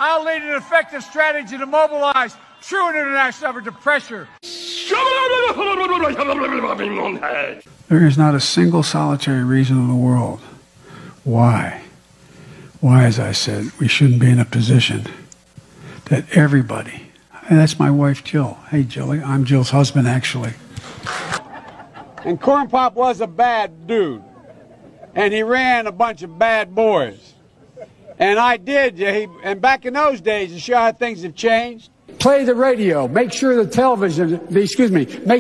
I'll lead an effective strategy to mobilize true international effort to pressure. There is not a single solitary reason in the world why, as I said, we shouldn't be in a position that everybody, and that's my wife Jill. Hey Jilly, I'm Jill's husband actually. And Corn Pop was a bad dude, and he ran a bunch of bad boys. And I did, and back in those days, to show how things have changed. Play the radio. Make sure the television, make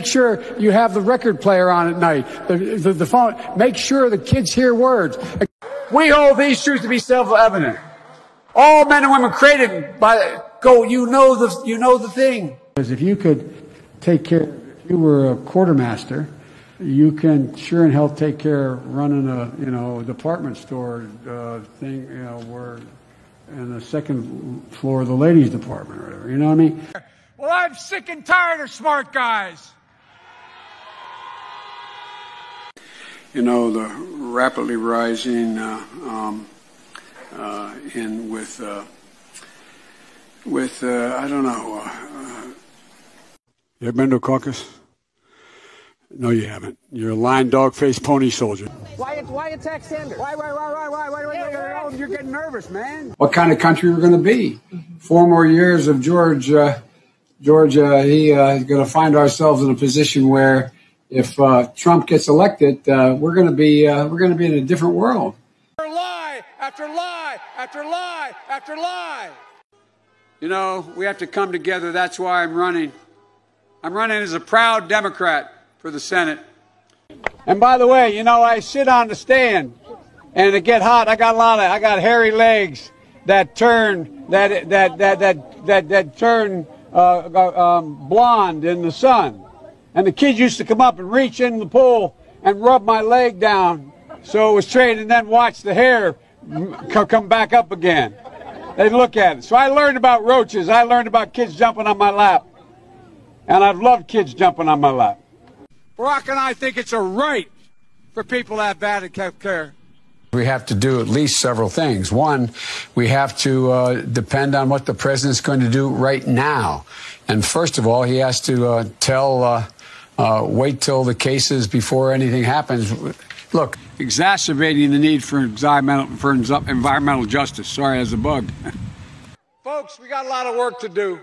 sure you have the record player on at night. The phone. Make sure the kids hear words. We hold these truths to be self-evident. All men and women created by you know the thing. Because if you could take care, if you were a quartermaster, you can sure and hell take care of running a department store thing, where in the second floor of the ladies department or whatever, you know what I mean? Well, I'm sick and tired of smart guys. You know, the rapidly rising I don't know. You ever been to a caucus? No, you haven't. You're a lying dog-faced pony soldier. Why attack Sanders? Why? You're getting nervous, man. What kind of country we're going to be? 4 more years of George. He's going to find ourselves in a position where, if Trump gets elected, we're going to be in a different world. Lie after lie after lie after lie. You know, we have to come together. That's why I'm running. I'm running as a proud Democrat for the Senate. And by the way, I sit on the stand, and it get hot. I got hairy legs that turn blonde in the sun. And the kids used to come up and reach in the pool and rub my leg down so it was straight, and then watch the hair come back up again. They'd look at it. So I learned about roaches. I learned about kids jumping on my lap. And I've loved kids jumping on my lap. Barack and I think it's a right for people to have bad health care. We have to do at least several things. One, we have to depend on what the president's going to do right now. And first of all, he has to wait till the cases before anything happens. Look, Exacerbating the need for environmental justice. Sorry, as a bug. Folks, we got a lot of work to do.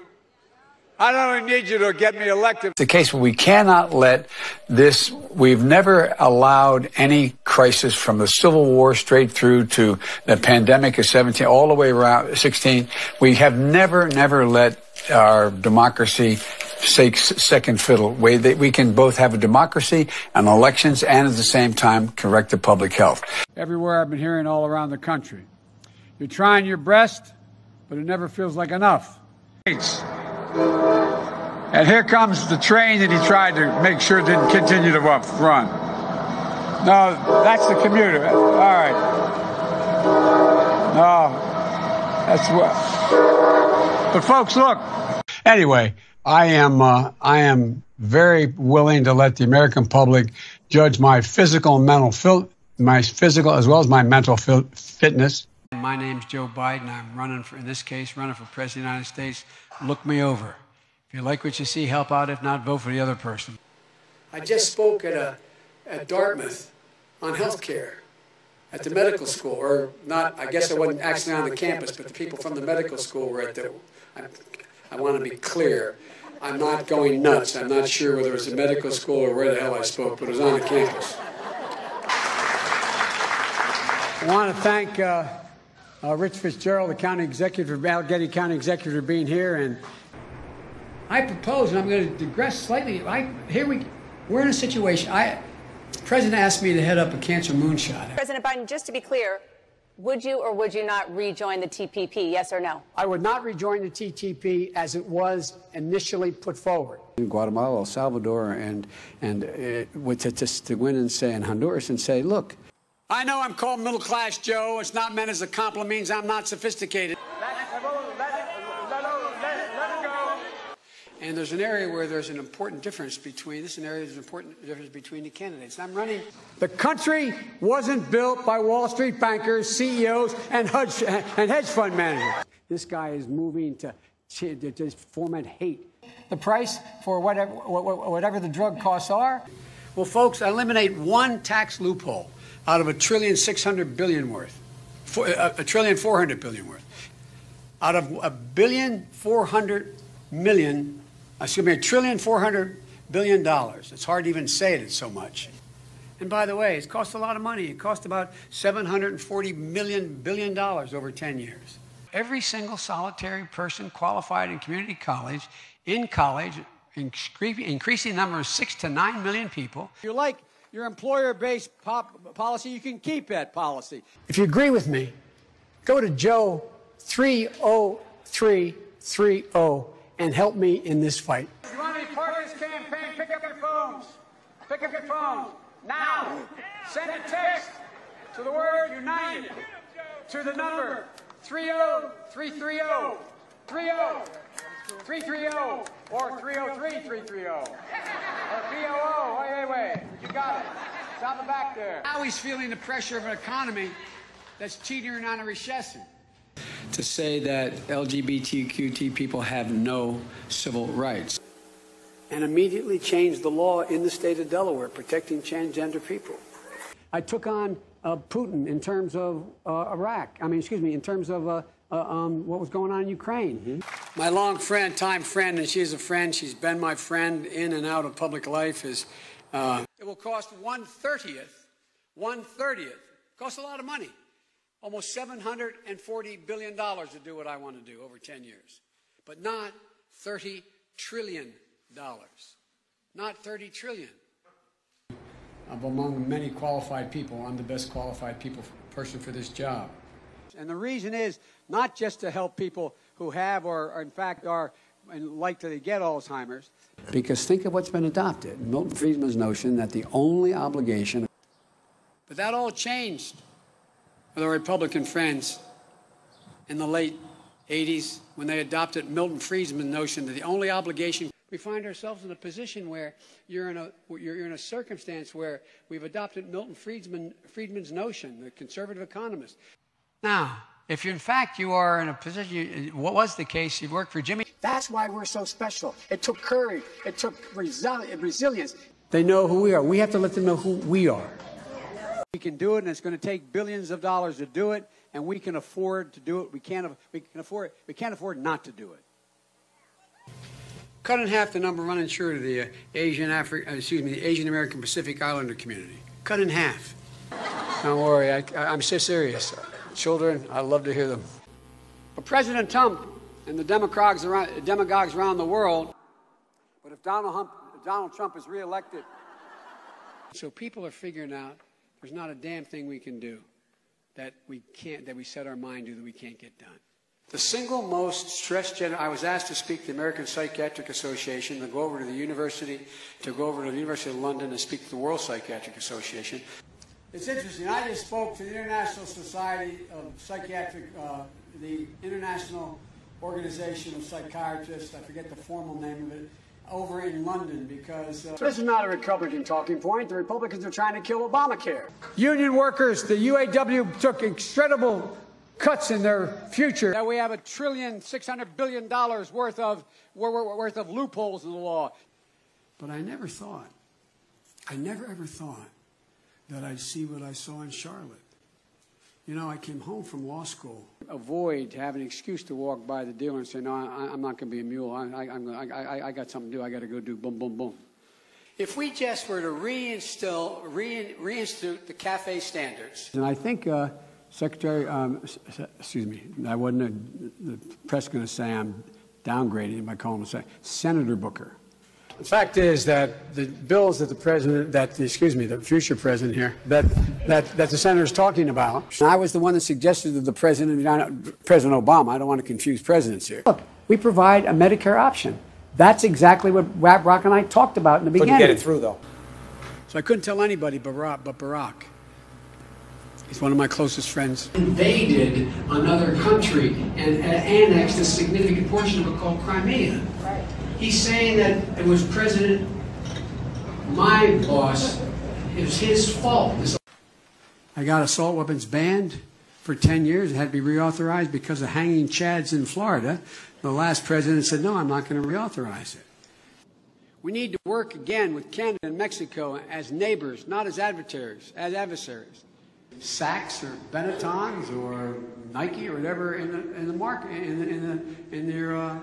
I don't even need you to get me elected. the case where we cannot let this. We've never allowed any crisis from the Civil War straight through to the pandemic of 17, all the way around 16. We have never let our democracy take second fiddle. We can both have a democracy and elections and at the same time correct the public health. Everywhere I've been hearing all around the country. You're trying your best, but it never feels like enough. And here comes the train that he tried to make sure didn't continue to run. No, that's the commuter. All right. No, that's what. But folks, look. Anyway, I am very willing to let the American public judge my physical and mental my physical as well as my mental fitness. My name's Joe Biden. I'm running for President of the United States. Look me over. If you like what you see, help out. If not, vote for the other person. I just spoke at Dartmouth on health care at the medical school, or not, I guess I wasn't actually on the campus, but the people from the medical school were at the, I want to be clear, I'm not going nuts. I'm not sure whether it was a medical school or where the hell I spoke, but it was on the campus. I want to thank Rich Fitzgerald, the county executive, Allegheny County executive, for being here. And I propose, and I'm going to digress slightly. We're in a situation. The president asked me to head up a cancer moonshot. President Biden, just to be clear, would you or would you not rejoin the TPP? Yes or no? I would not rejoin the TPP as it was initially put forward. In Guatemala, El Salvador, and to win and say in Honduras and say, look, I know I'm called middle class, Joe. It's not meant as a compliment. Means I'm not sophisticated. Let it go. And there's an area where there's an important difference between the candidates. I'm running. The country wasn't built by Wall Street bankers, CEOs, and hedge fund managers. This guy is moving to foment hate. The price for whatever the drug costs are. Well, folks, eliminate one tax loophole out of $1.6 trillion worth, $1.4 trillion worth. Out of $1.4 billion. It's hard to even say it, it's so much. And by the way, it's cost a lot of money. It cost about $740 billion over 10 years. Every single solitary person qualified in community college, increasing number of 6 to 9 million people. If you like your employer-based policy, you can keep that policy. If you agree with me, go to Joe 30330 and help me in this fight. If you want to be part of this campaign, pick up your phones. Pick up your phones. Now. Send a text to the word United to the number 30330. 30330 or 303330 or BOO. Wait. You got it. It's out the back there. Now he's feeling the pressure of an economy that's teetering on a recession. To say that LGBTQ people have no civil rights. And immediately changed the law in the state of Delaware protecting transgender people. I took on Putin in terms of in terms of what was going on in Ukraine. My long friend, time friend, and she's a friend, she's been my friend in and out of public life, is it will cost 1/30th, costs a lot of money, almost $740 billion to do what I want to do over 10 years, but not $30 trillion. Not 30 trillion. Among many qualified people, I'm the best qualified person for this job. And the reason is not just to help people who have or in fact are and likely to get Alzheimer's. Because think of what's been adopted. Milton Friedman's notion that the only obligation. But that all changed with our Republican friends in the late 80s when they adopted Milton Friedman's notion that the only obligation. We find ourselves in a position where you're in a circumstance where we've adopted Milton Friedman's notion, the conservative economist. Now, if in fact you are in a position, what was the case? You worked for Jimmy. That's why we're so special. It took courage. It took resilience. They know who we are. We have to let them know who we are. We can do it, and it's going to take billions of dollars to do it, and we can afford to do it. We can't afford not to do it. Cut in half the number of uninsured of the Asian American Pacific Islander community. Cut in half. Don't worry, I'm so serious. Children, I love to hear them. But President Trump and the demagogues around the world. But if Donald Trump is reelected. So people are figuring out there's not a damn thing we can do that we set our mind to that we can't get done. The single most stressed I was asked to speak to the American Psychiatric Association, to go over to the University of London and speak to the World Psychiatric Association. It's interesting. I just spoke to the International Society of Psychiatric, the International Organization of Psychiatrists, I forget the formal name of it, over in London because... This is not a Republican talking point. The Republicans are trying to kill Obamacare. Union workers, the UAW took incredible cuts in their future. Now we have $1.6 trillion worth of loopholes in the law. But I never ever thought that I'd see what I saw in Charlotte. You know, I came home from law school. Avoid having an excuse to walk by the dealer and say, no, I'm not going to be a mule. I got something to do. I got to go do boom, boom, boom. If we just were to reinstitute the CAFE standards. And I think Secretary, excuse me, I wasn't the press going to say I'm downgrading him by calling him Senator Booker. The fact is that the bills that the future president here, that the senator's talking about. I was the one that suggested to the President Obama, I don't want to confuse presidents here. Look, we provide a Medicare option. That's exactly what Barack and I talked about in the beginning. Couldn't get it through, though. So I couldn't tell anybody but Barack. He's one of my closest friends. Invaded another country and annexed a significant portion of it called Crimea. Right. He's saying that it was my boss, it was his fault. I got assault weapons banned. for 10 years. It had to be reauthorized because of hanging chads in Florida. The last president said, no, I'm not going to reauthorize it. We need to work again with Canada and Mexico as neighbors, not as adversaries. Saks or Benettons or Nike or whatever in the market in their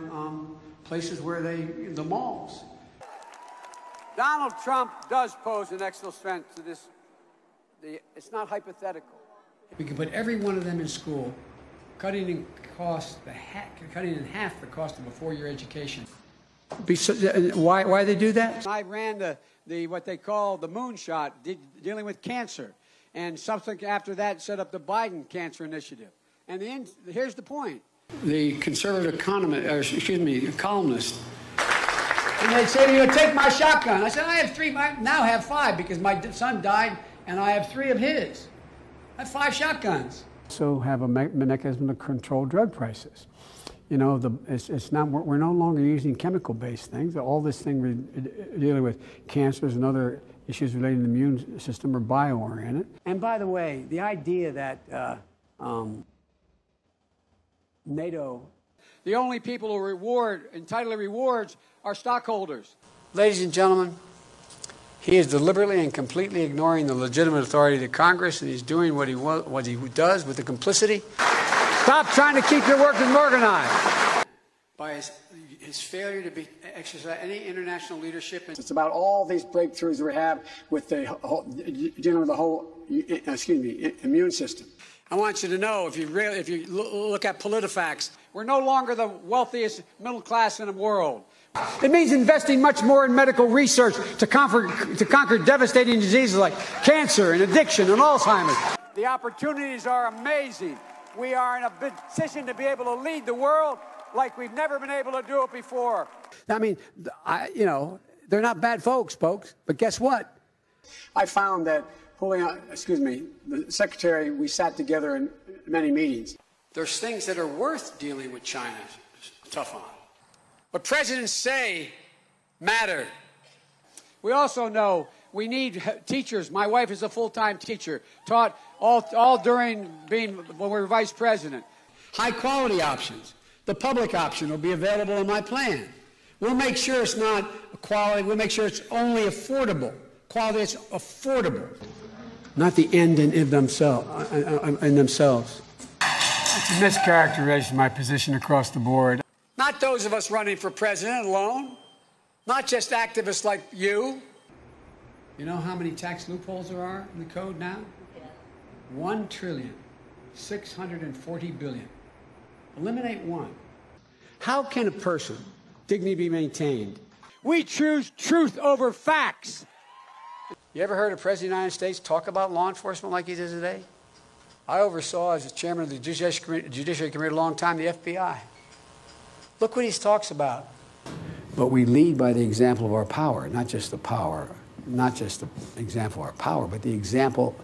places where the malls. Donald Trump does pose an extra threat to this. It's not hypothetical. We could put every one of them in school, cutting in half the cost of a four-year education. Why they do that? I ran what they call the moonshot, dealing with cancer, and something after that set up the Biden Cancer Initiative. And here's the point: the conservative columnist. And they'd say to you, take my shotgun. I said, I have three. I now have five because my son died, and I have three of his. I have 5 shotguns. So have a mechanism to control drug prices. You know, it's not. We're no longer using chemical-based things. All this thing we're dealing with, cancers and other issues related to the immune system, are bio-oriented. And by the way, the idea that NATO, the only people who entitled to rewards are stockholders. Ladies and gentlemen, he is deliberately and completely ignoring the legitimate authority of the Congress, and he's doing what he does with the complicity. Stop trying to keep your workers organized. By his failure to exercise any international leadership. It's about all these breakthroughs we have with dealing with the whole, immune system. I want you to know, if you look at PolitiFacts, we're no longer the wealthiest middle class in the world. It means investing much more in medical research to conquer devastating diseases like cancer and addiction and Alzheimer's. The opportunities are amazing. We are in a position to be able to lead the world like we've never been able to do it before. I mean, they're not bad folks, but guess what? I found that the secretary, we sat together in many meetings. There's things that are worth dealing with China tough on. What presidents say matter. We also know we need teachers. My wife is a full-time teacher, taught all during when we were vice president. High-quality options. The public option will be available in my plan. We'll make sure it's not quality. We'll make sure it's only affordable. Quality that's affordable. Not the end in themselves. It's a mischaracterization of my position across the board. Not those of us running for president alone. Not just activists like you. You know how many tax loopholes there are in the code now? 1,640 billion. Eliminate one. How can a person dignity be maintained? We choose truth over facts. You ever heard a president of the United States talk about law enforcement like he does today? I oversaw, as the chairman of the Judiciary Committee a long time, the FBI. Look what he talks about. But we lead by the example of our power, not just the example of our power, but the example.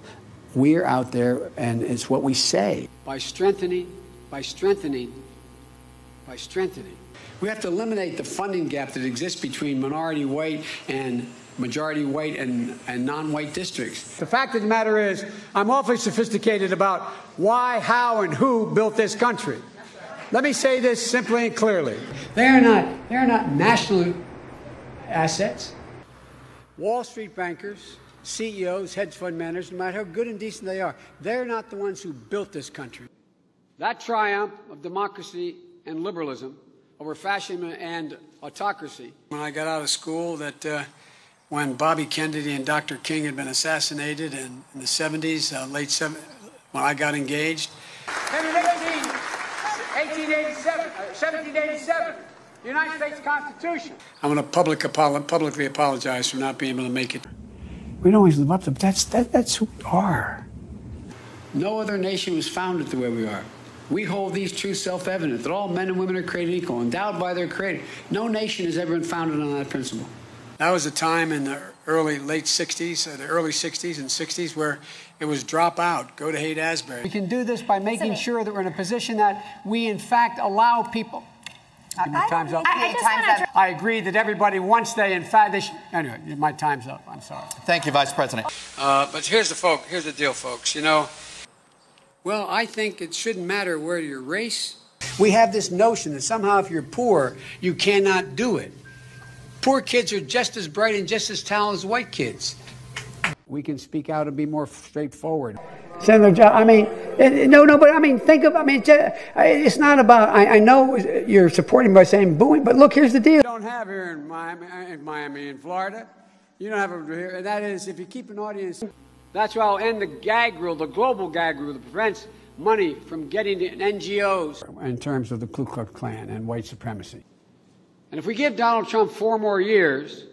We're out there, and it's what we say. By strengthening. We have to eliminate the funding gap that exists between minority white and majority white and non-white districts. The fact of the matter is, I'm awfully sophisticated about why, how, and who built this country. Let me say this simply and clearly. They're not national assets. Wall Street bankers, CEOs, hedge fund managers, no matter how good and decent they are, they're not the ones who built this country. That triumph of democracy and liberalism over fascism and autocracy. When I got out of school, when Bobby Kennedy and Dr. King had been assassinated in the 70s, when I got engaged. 1787, the United States Constitution. I'm going to publicly apologize for not being able to make it. We don't always live up to that's who we are. No other nation was founded the way we are. We hold these truths self-evident, that all men and women are created equal, endowed by their creator. No nation has ever been founded on that principle. That was a time in the the early 60s and 60s where it was drop out, go to Haight-Ashbury. We can do this by making sure that we're in a position that we, in fact, allow people. My time's up. I agree that everybody, once they, in fact, they should. Anyway, my time's up. I'm sorry. Thank you, Vice President. But here's the deal, folks. You know, Well, I think it shouldn't matter where your race. We have this notion that somehow if you're poor, you cannot do it. Poor kids are just as bright and just as talented as white kids. We can speak out and be more straightforward. Senator, I mean, no, but I mean, it's not about, I know you're supporting by saying booing, but look, here's the deal. You don't have here in Miami, in Florida. You don't have it here, and that is if you keep an audience. That's why I'll end the gag rule, the global gag rule that prevents money from getting to NGOs. In terms of the Ku Klux Klan and white supremacy. And if we give Donald Trump 4 more years,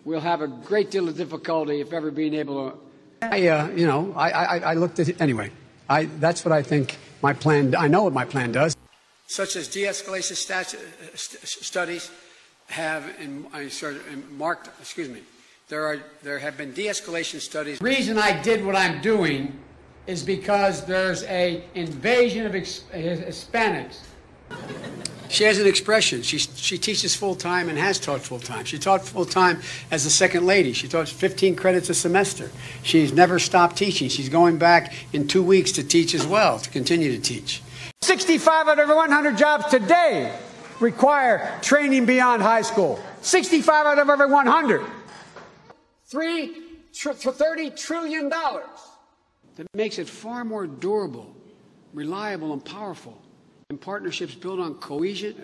we'll have a great deal of difficulty, if ever, being able to. I looked at it anyway. That's what I think my plan. I know what my plan does. Such as de-escalation studies have marked. Excuse me. There have been de-escalation studies. The reason I did what I'm doing is because there's an invasion of Hispanics. She has an expression. She teaches full-time and has taught full-time. She taught full-time as a second lady. She taught 15 credits a semester. She's never stopped teaching. She's going back in 2 weeks to teach as well, to continue to teach. 65 out of every 100 jobs today require training beyond high school. 65 out of every 100. $30 trillion. That makes it far more durable, reliable, and powerful. And partnerships built on coercion.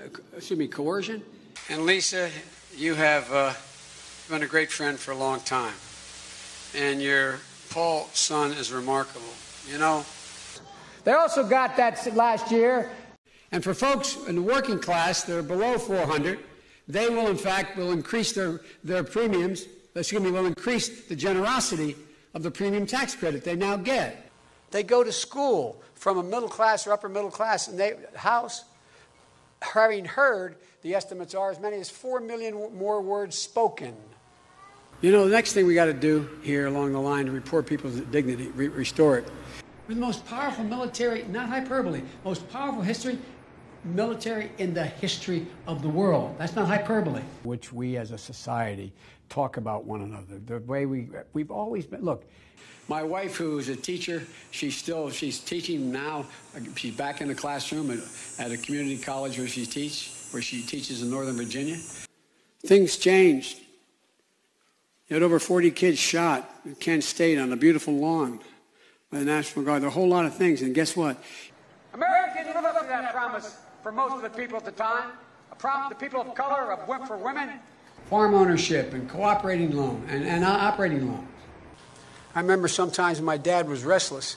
And Lisa, you have been a great friend for a long time. And your Paul son is remarkable. You know? They also got that last year. And for folks in the working class that are below 400, they will, in fact, increase their premiums. Will increase the generosity of the premium tax credit they now get. They go to school from a middle class or upper middle class, and House, having heard, the estimates are as many as 4 million more words spoken. You know, the next thing we got to do here along the line to report people's dignity, restore it. We're the most powerful military, not hyperbole, most powerful military in the history of the world. That's not hyperbole. Which we as a society talk about one another. The way we've always been. Look, my wife, who is a teacher, she's teaching now. She's back in the classroom at a community college where she teaches in Northern Virginia. Things changed. You had over 40 kids shot at Kent State on a beautiful lawn by the National Guard. There are a whole lot of things, and guess what? Americans live up to that promise for most of the people at the time. The people of color, for women. Farm ownership and cooperating loan and operating loans. I remember sometimes when my dad was restless,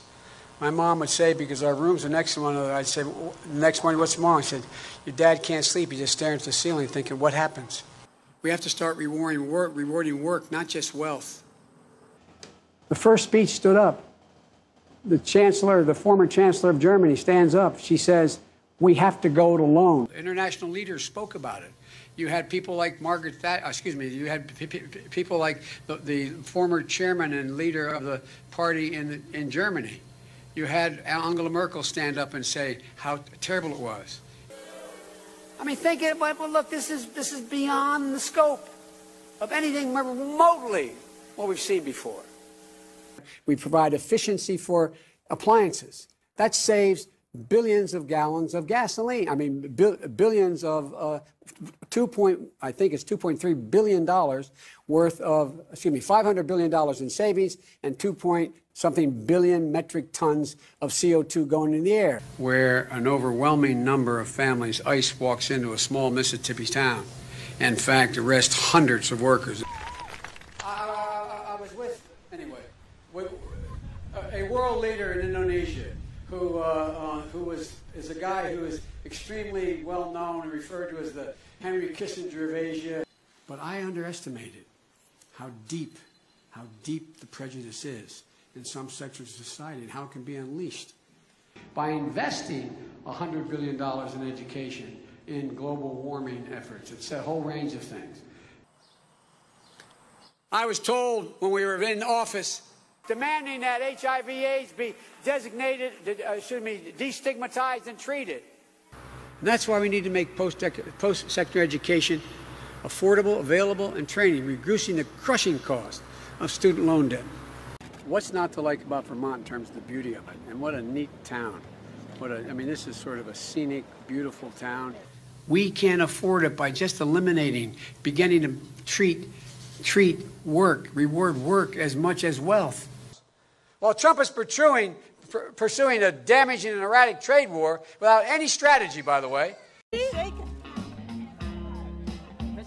my mom would say, because our rooms are next to one another, I'd say, next morning, what's wrong? I said, your dad can't sleep. He's just staring at the ceiling thinking, what happens? We have to start rewarding work, not just wealth. The first speech stood up. The former chancellor of Germany stands up. She says, we have to go it alone. International leaders spoke about it. You had people like you had people like the former chairman and leader of the party in Germany. You had Angela Merkel stand up and say how terrible it was. I mean, well, look, this is beyond the scope of anything remotely what we've seen before. We provide efficiency for appliances. That saves billions of gallons of gasoline. I mean, billions of I think it's $2.3 billion worth of, $500 billion in savings and 2-point-something billion metric tons of CO2 going in the air. Where an overwhelming number of families, ICE walks into a small Mississippi town and, in fact, arrests hundreds of workers. I was with a world leader in Indonesia who is a guy who is extremely well known and referred to as the Henry Kissinger of Asia. But I underestimated how deep the prejudice is in some sectors of society and how it can be unleashed. By investing $100 billion in education, in global warming efforts, it's a whole range of things. I was told when we were in office, demanding that HIV/AIDS be designated, destigmatized and treated. And that's why we need to make post-secondary education affordable, available, and training, reducing the crushing cost of student loan debt. What's not to like about Vermont in terms of the beauty of it? And what a neat town. I mean, this is sort of a scenic, beautiful town. We can't afford it by just eliminating, beginning to treat work, reward work as much as wealth. While Trump is pursuing a damaging and erratic trade war without any strategy, by the way. Mr.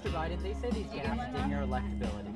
Biden, they say these gaffes dim your electability.